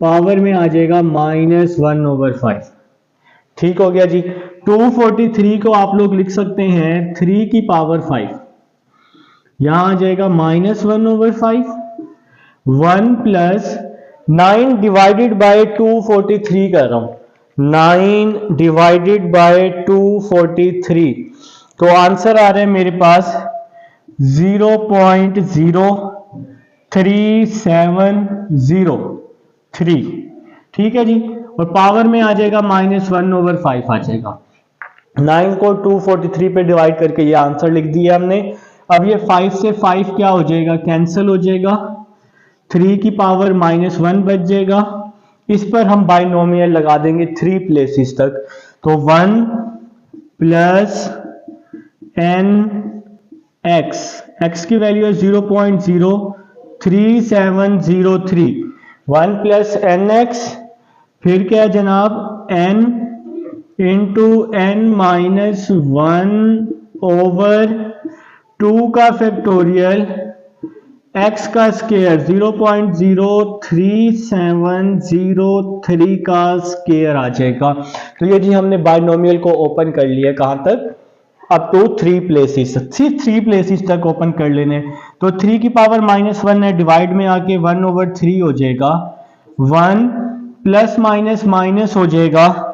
पावर में आ जाएगा -1/5। ठीक हो गया जी। 243 को आप लोग लिख सकते हैं 3 की पावर 5, यहां आ जाएगा -1/5। 1 प्लस 9 डिवाइडेड बाय 243 कर रहा हूं, 9 डिवाइडेड बाय 243, तो आंसर आ रहा है मेरे पास 0.03703। ठीक है जी, और पावर में आ जाएगा -1/5 आ जाएगा। 9 को 243 पे डिवाइड करके ये आंसर लिख दिया हमने। अब ये 5 से 5 क्या हो जाएगा, कैंसिल हो जाएगा, 3 की पावर -1 बच जाएगा। इस पर हम बाइनोमियल लगा देंगे 3 प्लेसेस तक, तो 1 प्लस एन एक्स, एक्स की वैल्यू है 0.03703, 1 प्लस एन एक्स, फिर क्या है जनाब, एन इंटू एन माइनस 1/2 का फैक्टोरियल, x का स्केयर 0.03703 का स्केयर आ जाएगा। तो ये जी हमने बाइनोमियल को ओपन कर लिया, कहां तक, अप टू 3 प्लेसेस, 3 प्लेसेस तक ओपन कर लेने। तो 3 की पावर -1 है, डिवाइड में आके 1/3 हो जाएगा, 1 प्लस माइनस माइनस हो जाएगा,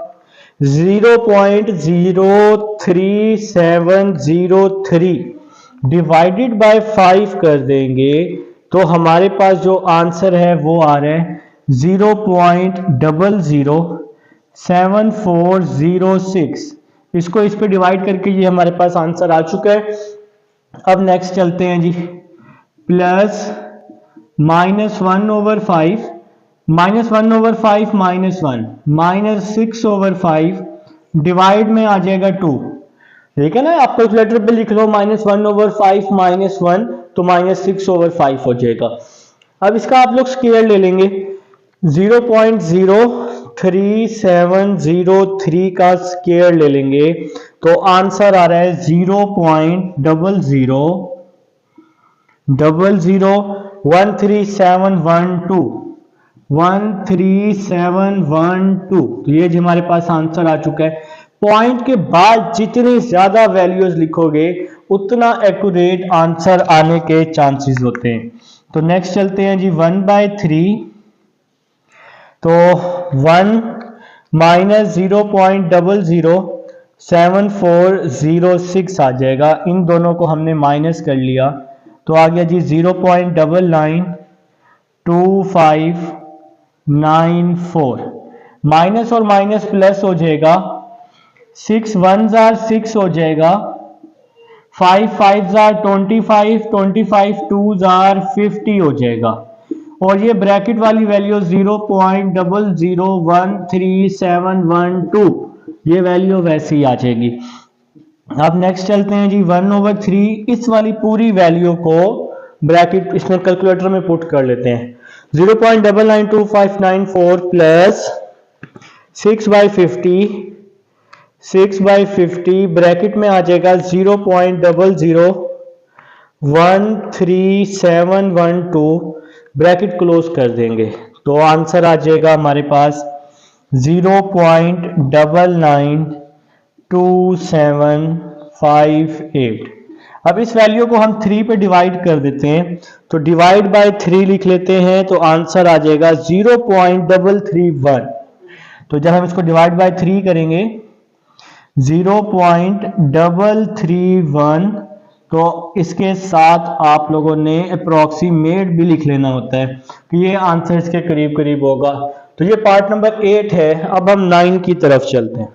0.03703 डिवाइडेड बाय 5 कर देंगे तो हमारे पास जो आंसर है वो आ रहा है 0.0070406। इसको इस पे डिवाइड करके ये हमारे पास आंसर आ चुका है। अब नेक्स्ट चलते हैं जी, प्लस -1/5, -1/5 -1 -6/5 डिवाइड में आ जाएगा 2। ठीक है ना, आप कैलकुलेटर पे लिख लो -1/5 -1 तो -6/5 हो जाएगा। अब इसका आप लोग स्केयर ले लेंगे, 0.03703 का स्केयर ले लेंगे तो आंसर आ रहा है 0.000137112, 13712। तो ये जी हमारे पास आंसर आ चुका है। पॉइंट के बाद जितनी ज्यादा वैल्यूज लिखोगे उतना एक्यूरेट आंसर आने के चांसेस होते हैं। तो नेक्स्ट चलते हैं जी, 1/3, तो 1 माइनस 0.0070406 आ जाएगा। इन दोनों को हमने माइनस कर लिया तो आ गया जी 0.992594, माइनस और माइनस प्लस हो जाएगा, 6 1s are 6 हो जाएगा, 5 5s are 25, 25 2s are 50 हो जाएगा। और ये ब्रैकेट वाली वैल्यू 0.0013712, ये वैल्यू वैसे ही आ जाएगी। अब नेक्स्ट चलते हैं जी, 1/3, इस वाली पूरी वैल्यू को ब्रैकेट इसमें कैलकुलेटर में पुट कर लेते हैं, 0.992594 प्लस 6/50 ब्रैकेट में आ जाएगा 0.0013712, ब्रैकेट क्लोज कर देंगे तो आंसर आ जाएगा हमारे पास 0.992758। अब इस वैल्यू को हम 3 पे डिवाइड कर देते हैं, तो डिवाइड बाय 3 लिख लेते हैं तो आंसर आ जाएगा 0.331। तो जब हम इसको डिवाइड बाय 3 करेंगे 0.331, तो इसके साथ आप लोगों ने अप्रोक्सीमेट भी लिख लेना होता है कि ये आंसर इसके करीब करीब होगा। तो ये पार्ट नंबर 8 है। अब हम 9 की तरफ चलते हैं।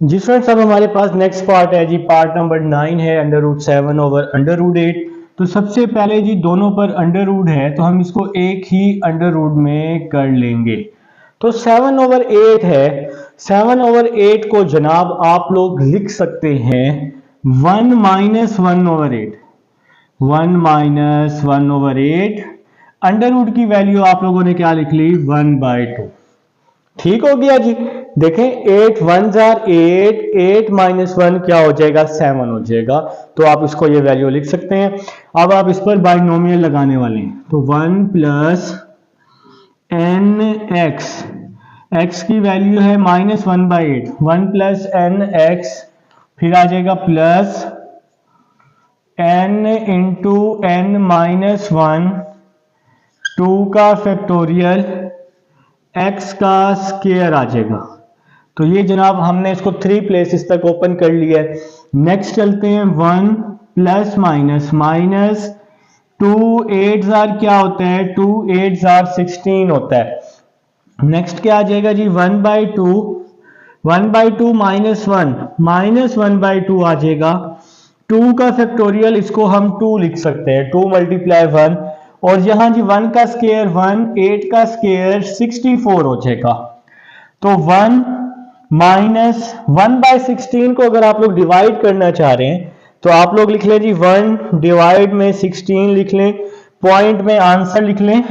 जी फ्रेंड्स, अब हमारे पास नेक्स्ट पार्ट है जी, पार्ट नंबर 9 है, √7/√8। तो सबसे पहले जी दोनों पर अंडर रूट है तो हम इसको एक ही अंडर रूट में कर लेंगे। तो 7/8 है, 7/8 को जनाब आप लोग लिख सकते हैं 1 - 1/8, 1 - 1/8। अंडर रूट की वैल्यू आप लोगों ने क्या लिख ली, 1/2। ठीक हो गया जी। देखें 8 1 जार 8, 8 माइनस 1 क्या हो जाएगा 7 हो जाएगा। तो आप इसको ये वैल्यू लिख सकते हैं। अब आप इस पर बाइनोमियल लगाने वाले हैं तो 1 प्लस एन एक्स, एक्स की वैल्यू है -1/8, 1 प्लस एन एक्स, फिर आ जाएगा plus n into n minus 1, 2 का फैक्टोरियल, x का स्केयर आ जाएगा। तो ये जनाब हमने इसको 3 प्लेसेस तक ओपन कर लिया है। नेक्स्ट चलते हैं 1 प्लस माइनस 2 8 जार क्या होता है 2 8 जार 16 होता है। नेक्स्ट क्या आ जाएगा जी 1/2, 1/2 माइनस 1/2 आ जाएगा। 2 का फैक्टोरियल इसको हम 2 लिख सकते हैं, 2 मल्टीप्लाई 1, और यहां जी 1 का स्केयर 1, 8 का स्केयर 64 हो जाएगा। तो 1 माइनस 1/16 को अगर आप लोग डिवाइड करना चाह रहे हैं तो आप लोग लिख लें जी 1 डिवाइड में 16 लिख लें, पॉइंट में आंसर लिख लें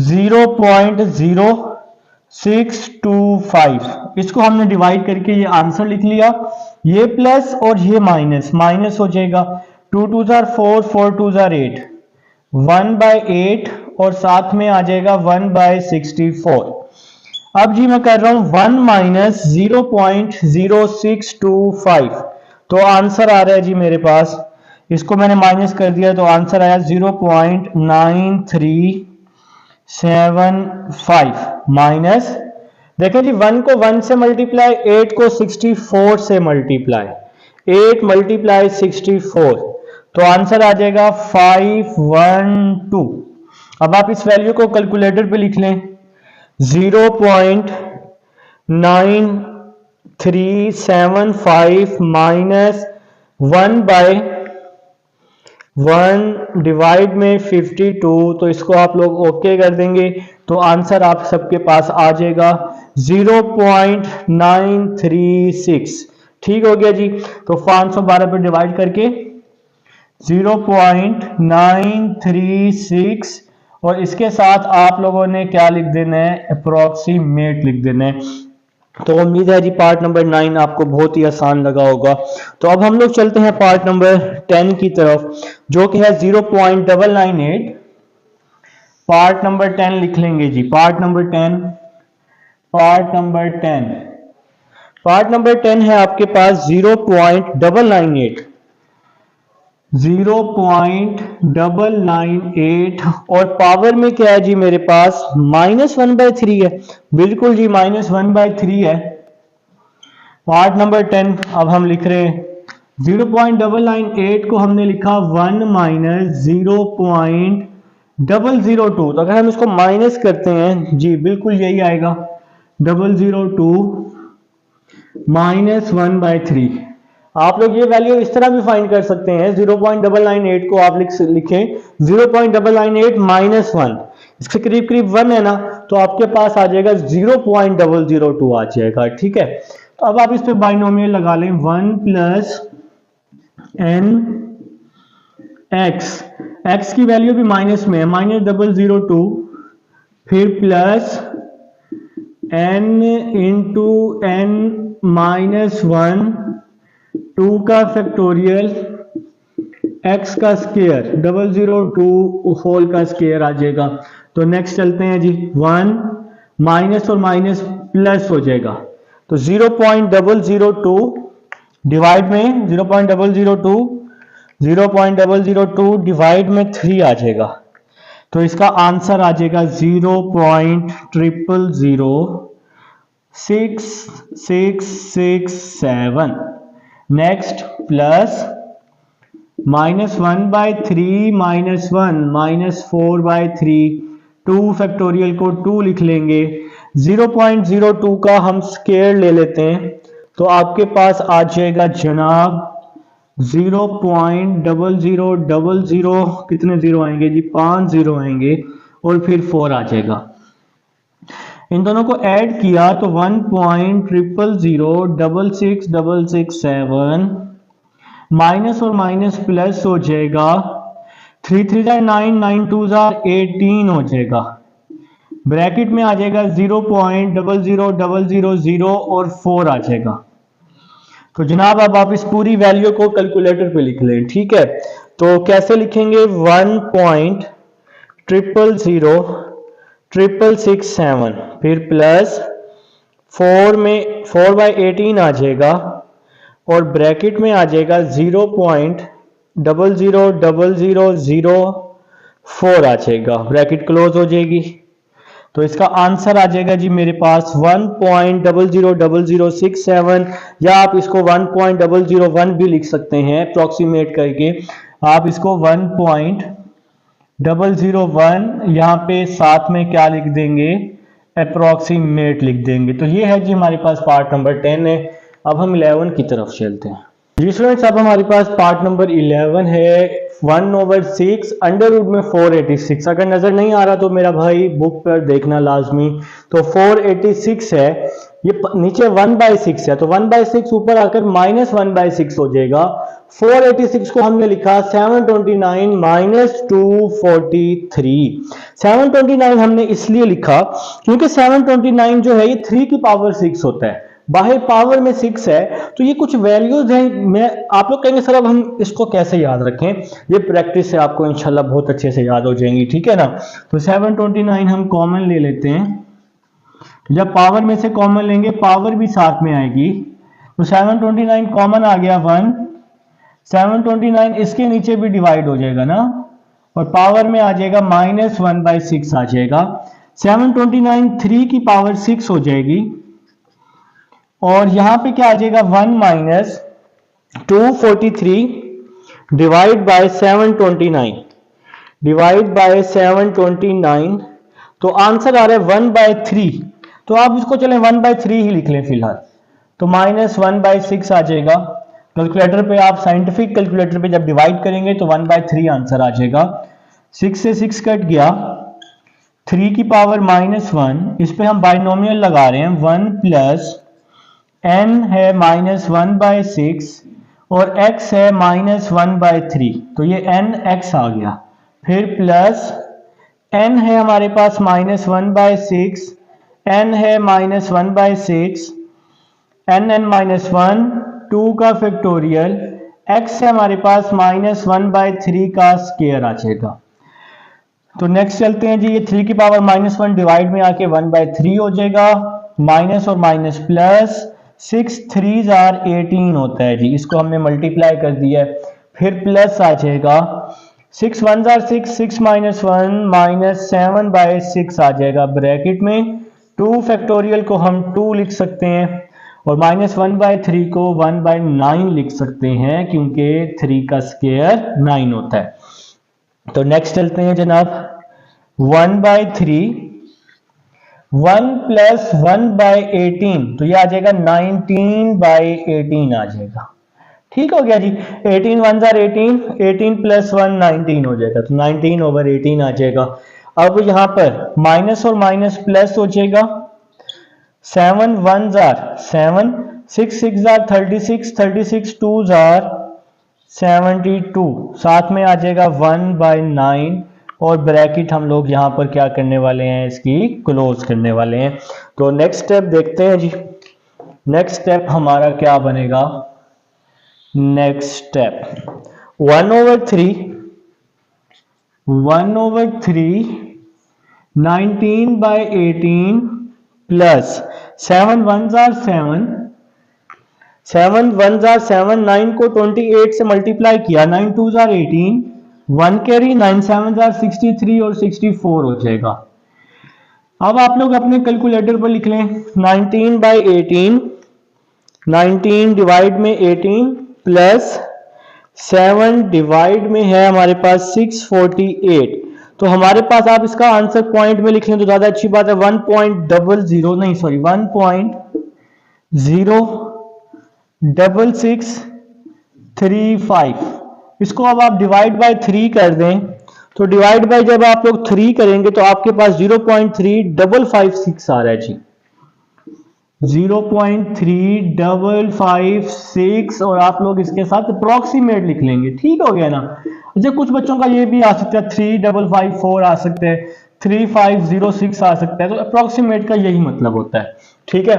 0.0625। इसको हमने डिवाइड करके ये आंसर लिख लिया। ये प्लस और ये माइनस हो जाएगा। 2 2 जार 4, 4 2 जार 8, 1/8 और साथ में आ जाएगा 1/64। अब जी मैं कर रहा हूं 1 माइनस 0.0625, तो आंसर आ रहा है जी मेरे पास, इसको मैंने माइनस कर दिया तो आंसर आया 0.9375 माइनस, देखें जी 1 को 1 से मल्टीप्लाई, 8 को 64 से मल्टीप्लाई, 8 मल्टीप्लाई 64, तो आंसर आ जाएगा 512। अब आप इस वैल्यू को कैलकुलेटर पे लिख लें 0.9375 माइनस 1/1 डिवाइड में 52, तो इसको आप लोग ओके कर देंगे तो आंसर आप सबके पास आ जाएगा 0.936। ठीक हो गया जी। तो 512 पर डिवाइड करके 0.936, और इसके साथ आप लोगों ने क्या लिख देना है अप्रोक्सीमेट लिख देना है। तो उम्मीद है जी पार्ट नंबर 9 आपको बहुत ही आसान लगा होगा। तो अब हम लोग चलते हैं पार्ट नंबर 10 की तरफ, जो कि है 0.998। पार्ट नंबर 10 लिख लेंगे जी, पार्ट नंबर 10 है आपके पास 0.998, 0.998, और पावर में क्या है जी मेरे पास -1/3 है। बिल्कुल जी -1/3 है। पार्ट नंबर 10 अब हम लिख रहे हैं 0.998 को हमने लिखा 1 माइनस 0.002, तो अगर हम इसको माइनस करते हैं जी बिल्कुल यही आएगा 002 माइनस 1/3। आप लोग ये वैल्यू इस तरह भी फाइंड कर सकते हैं, 0.998 को आप लिखें 0.998 माइनस 1, इसके करीब करीब 1 है ना, तो आपके पास आ जाएगा 0.002 आ जाएगा। ठीक है, तो अब आप इस पे बाइनोमियल लगा लें 1 प्लस एन एक्स, एक्स की वैल्यू भी माइनस में है -002, फिर plus n into n minus 1, 2 का फैक्टोरियल, x का स्केयर 002 होल का स्केयर आ जाएगा। तो नेक्स्ट चलते हैं जी 1 माइनस और माइनस प्लस हो जाएगा, तो 0.002 डिवाइड में 0.002 डिवाइड में 3 आ जाएगा, तो इसका आंसर आ जाएगा 0.000667। नेक्स्ट प्लस -1/3 माइनस 1 -4/3, 2 फैक्टोरियल को 2 लिख लेंगे, 0.02 का हम स्केयर ले लेते हैं, तो आपके पास आ जाएगा जनाब 0.0000, कितने जीरो आएंगे जी 5 जीरो आएंगे, और फिर 4 आ जाएगा। इन दोनों को ऐड किया तो 1.000667 माइनस और माइनस प्लस हो जाएगा, 3 3 9 9 2 18 हो जाएगा, ब्रैकेट में आ जाएगा 0.00000 और 4 आ जाएगा। तो जनाब अब आप इस पूरी वैल्यू को कैलकुलेटर पे लिख लें, ठीक है। तो कैसे लिखेंगे, 1.0000667 फिर प्लस 4/18 आ जाएगा और ब्रैकेट में आ जाएगा 0.00004 आ जाएगा, ब्रैकेट क्लोज हो जाएगी। तो इसका आंसर आ जाएगा जी मेरे पास 1.00067, या आप इसको 1.001 भी लिख सकते हैं अप्रोक्सीमेट करके। आप इसको 1.001 यहाँ पे साथ में क्या लिख देंगे, अप्रोक्सीमेट लिख देंगे। तो ये है जी हमारे पास पार्ट नंबर 10 है। अब हम 11 की तरफ चलते हैं जी स्टूडेंट्स। अब हमारे पास पार्ट नंबर 11 है 1/6 अंडर रूट में 486। अगर नजर नहीं आ रहा तो मेरा भाई बुक पर देखना लाजमी। तो 486 है, ये नीचे 1/6 है, तो 1/6 ऊपर आकर -1/6 हो जाएगा। 486 को हमने लिखा 729 243। 729 हमने इसलिए लिखा क्योंकि 729 जो है ये 3 की पावर 6 होता है, बाहर पावर में 6 है। तो ये कुछ वैल्यूज हैं, मैं आप लोग कहेंगे सर अब हम इसको कैसे याद रखें, ये प्रैक्टिस से आपको इंशाल्लाह बहुत अच्छे से याद हो जाएंगी, ठीक है ना। तो 729 हम कॉमन ले लेते हैं। जब पावर में से कॉमन लेंगे पावर भी साथ में आएगी, तो 729 कॉमन आ गया 1। 729 इसके नीचे भी डिवाइड हो जाएगा ना, और पावर में आ जाएगा -1/6 आ जाएगा। 729 3 की पावर 6 हो जाएगी, और यहां पे क्या आ जाएगा 1 - 243 डिवाइड बाय 729 डिवाइड बाय 729। तो आंसर आ रहा है 1/3। तो आप इसको चलें 1/3 ही लिख लें फिलहाल। तो -1/6 आ जाएगा। कैलकुलेटर पे आप साइंटिफिक कैलकुलेटर पे जब डिवाइड करेंगे तो 1/3 आंसर आ जाएगा। 6 से 6 कट गया, 3 की पावर -1, इस पे हम बाइनोमियल लगा रहे हैं। 1 प्लस n है -1/6 और x है -1/3, तो ये nx आ गया। फिर प्लस n है हमारे पास -1/6, n है -1/6, n(-1), 2 का फैक्टोरियल, x है हमारे पास -1/3 का स्क्वायर आ जाएगा। तो नेक्स्ट चलते हैं जी, ये 3 की पावर -1 डिवाइड में आके 1/3 हो जाएगा। माइनस और माइनस प्लस, 6 3 18 होता है जी, इसको हमने मल्टीप्लाई कर दिया है। फिर प्लस आ जाएगा 6 1 6, 6 -1 -7/6 आ जाएगा ब्रैकेट में। 2 फैक्टोरियल को हम 2 लिख सकते हैं, और -1/3 को 1/9 लिख सकते हैं, क्योंकि 3 का स्क्वायर 9 होता है। तो नेक्स्ट चलते हैं जनाब, 1/3, 1 प्लस 1/18, तो ये आ जाएगा 19/18 आ जाएगा। ठीक हो गया जी। 18 1 18, 18 प्लस 1 19 हो जाएगा, तो 19/18 आ जाएगा। अब यहाँ पर माइनस और माइनस प्लस हो जाएगा। 7 1 7, 6 6 36, 36 2 72, साथ में आ जाएगा 1/9, और ब्रैकेट हम लोग यहाँ पर क्या करने वाले हैं, इसकी क्लोज करने वाले हैं। तो नेक्स्ट स्टेप देखते हैं जी। नेक्स्ट स्टेप हमारा क्या बनेगा, नेक्स्ट स्टेप 1/3 19/18 प्लस 7 1 7, 7 1 7, 9 को 28 से मल्टीप्लाई किया, 9 2 18, 1 कैरी, 9 7 63 और 64 हो जाएगा। अब आप लोग अपने कैलकुलेटर पर लिख लें 19/18, 19 डिवाइड में 18 प्लस 7 डिवाइड में है हमारे पास 648। तो हमारे पास आप इसका आंसर पॉइंट में लिख लें तो ज्यादा अच्छी बात है। 1.00 नहीं सॉरी 1.06635। इसको अब आप डिवाइड बाय 3 कर दें, तो डिवाइड बाय जब आप लोग 3 करेंगे तो आपके पास 0.3556 आ रहा है जी, 0.3556, और आप लोग इसके साथ अप्रोक्सीमेट लिख लेंगे। ठीक हो गया ना। अच्छा, कुछ बच्चों का ये भी आ सकता है 3554 आ सकता है, 3506 आ सकता है। तो अप्रोक्सीमेट का यही मतलब होता है, ठीक है।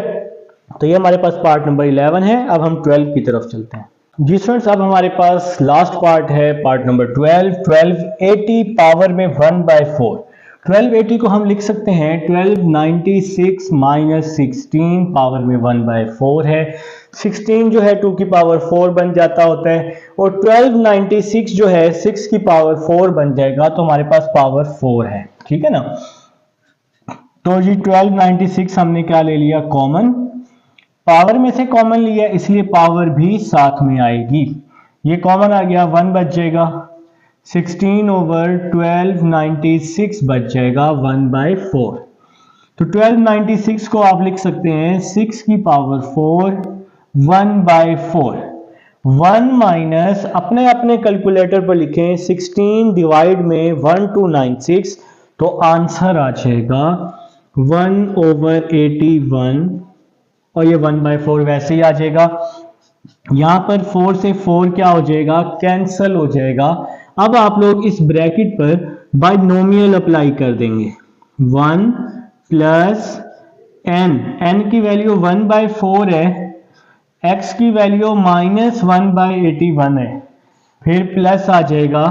तो ये हमारे पास पार्ट नंबर 11 है। अब हम 12 की तरफ चलते हैं जी स्टूडेंट्स। अब हमारे पास लास्ट पार्ट है, पार्ट नंबर 1280 पावर में 1/4। 1280 को हम लिख सकते हैं 1296 माइनस 16 पावर में 1/4 है। 16 जो है 2 की पावर 4 बन जाता होता है, और 1296 जो है 6 की पावर 4 बन जाएगा, तो हमारे पास पावर 4 है, ठीक है ना। तो जी 1296 हमने क्या ले लिया, कॉमन, पावर में से कॉमन लिया इसलिए पावर भी साथ में आएगी। ये कॉमन आ गया, 1 बच जाएगा, 16 ओवर 1296 बच जाएगा 1/4। तो 1296 को आप लिख सकते हैं 6 की पावर 4 1/4। 1 माइनस अपने अपने कैलकुलेटर पर लिखें 16 डिवाइड में 1296, तो आंसर आ जाएगा 1/81, और ये 1/4 वैसे ही आ जाएगा। यहां पर 4 से 4 क्या हो जाएगा, कैंसल हो जाएगा। अब आप लोग इस ब्रैकेट पर बाइनोमियल अप्लाई कर देंगे, 1 प्लस n की वैल्यू 1/4 है, x की वैल्यू माइनस 1/81 है, फिर प्लस आ जाएगा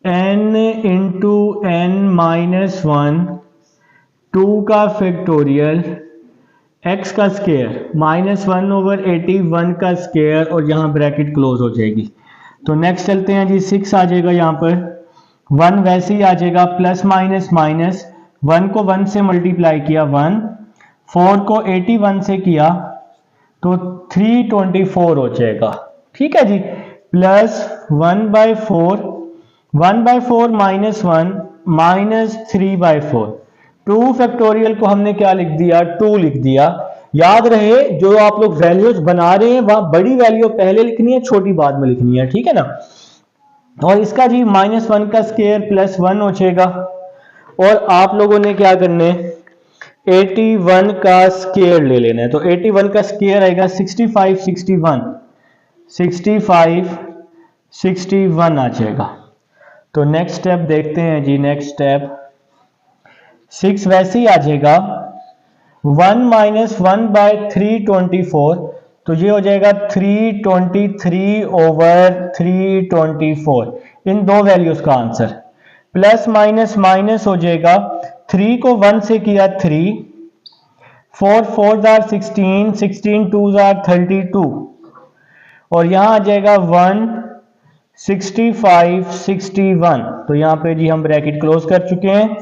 n इंटू n माइनस 1, 2 का फैक्टोरियल, x का स्क्वायर माइनस 1/81 का स्क्वायर, और यहां ब्रैकेट क्लोज हो जाएगी। तो नेक्स्ट चलते हैं जी, 6 आ जाएगा, यहां पर 1 वैसे ही आ जाएगा, प्लस माइनस माइनस, 1 को 1 से मल्टीप्लाई किया 1, 4 को 81 से किया तो 324 हो जाएगा, ठीक है जी। प्लस 1/4, 1/4 माइनस 1 माइनस 3/4, 2 फैक्टोरियल को हमने क्या लिख दिया, 2 लिख दिया। याद रहे जो आप लोग वैल्यूज बना रहे हैं वहां बड़ी वैल्यू पहले लिखनी है, छोटी बाद में लिखनी है, ठीक है ना। और इसका जी -1 का स्क्वायर प्लस 1 हो जाएगा, और आप लोगों ने क्या करना है, 81 का स्क्वायर ले लेना है। तो 81 का स्क्वायर आएगा 65 61 आ जाएगा। तो नेक्स्ट स्टेप देखते हैं जी, नेक्स्ट स्टेप 6 वैसे ही आ जाएगा, 1 माइनस 1/324, तो ये हो जाएगा 323 ओवर 324, इन दो वैल्यूज का आंसर। प्लस माइनस माइनस हो जाएगा, 3 को 1 से किया 3, 4 4 आर 16, 16 2 आर 32, और यहां आ जाएगा 1 65 61। तो यहां पे जी हम ब्रैकेट क्लोज कर चुके हैं।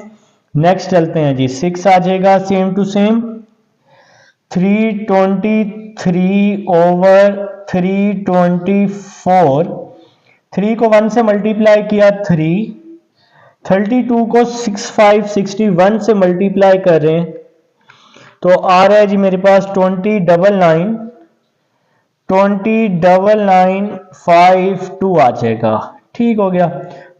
नेक्स्ट चलते हैं जी, 6 आ जाएगा सेम टू सेम, 323 ओवर 324, 3 को 1 से मल्टीप्लाई किया 3, 32 को 65 61 से मल्टीप्लाई कर रहे हैं, तो आ रहा है जी मेरे पास 209952 आ जाएगा, ठीक हो गया।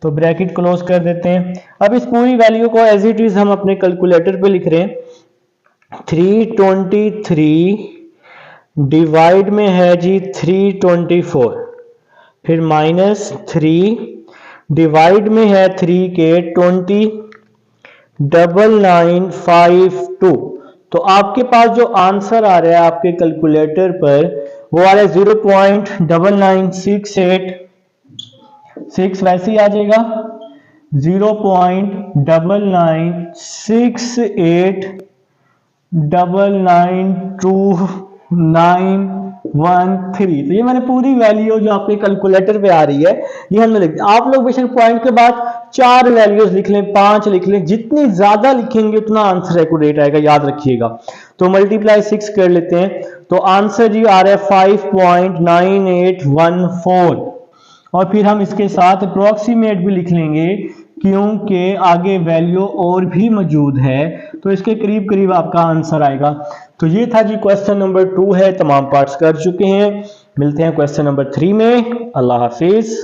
तो ब्रैकेट क्लोज कर देते हैं। अब इस पूरी वैल्यू को एज इट इज हम अपने कैलकुलेटर पे लिख रहे हैं, 323 डिवाइड में है जी 324, फिर -3 डिवाइड में है 3 के 209952। तो आपके पास जो आंसर आ रहा है आपके कैलकुलेटर पर वो आ रहा है 0.99686, वैसे ही आ जाएगा 0.996892913। तो ये मैंने पूरी वैल्यू जो आपके कैलकुलेटर पे आ रही है ये हमने लिख दी। आप लोग बेशक पॉइंट के बाद 4 वैल्यूज लिख लें, 5 लिख लें, जितनी ज्यादा लिखेंगे उतना आंसर एक्यूरेट आएगा, याद रखिएगा। तो मल्टीप्लाई 6 कर लेते हैं, तो आंसर जी आ रहा है 5.9814, और फिर हम इसके साथ अप्रोक्सीमेट भी लिख लेंगे क्योंकि आगे वैल्यू और भी मौजूद है, तो इसके करीब करीब आपका आंसर आएगा। तो ये था जी क्वेश्चन नंबर 2 है, तमाम पार्ट्स कर चुके हैं। मिलते हैं क्वेश्चन नंबर 3 में। अल्लाह हाफिज।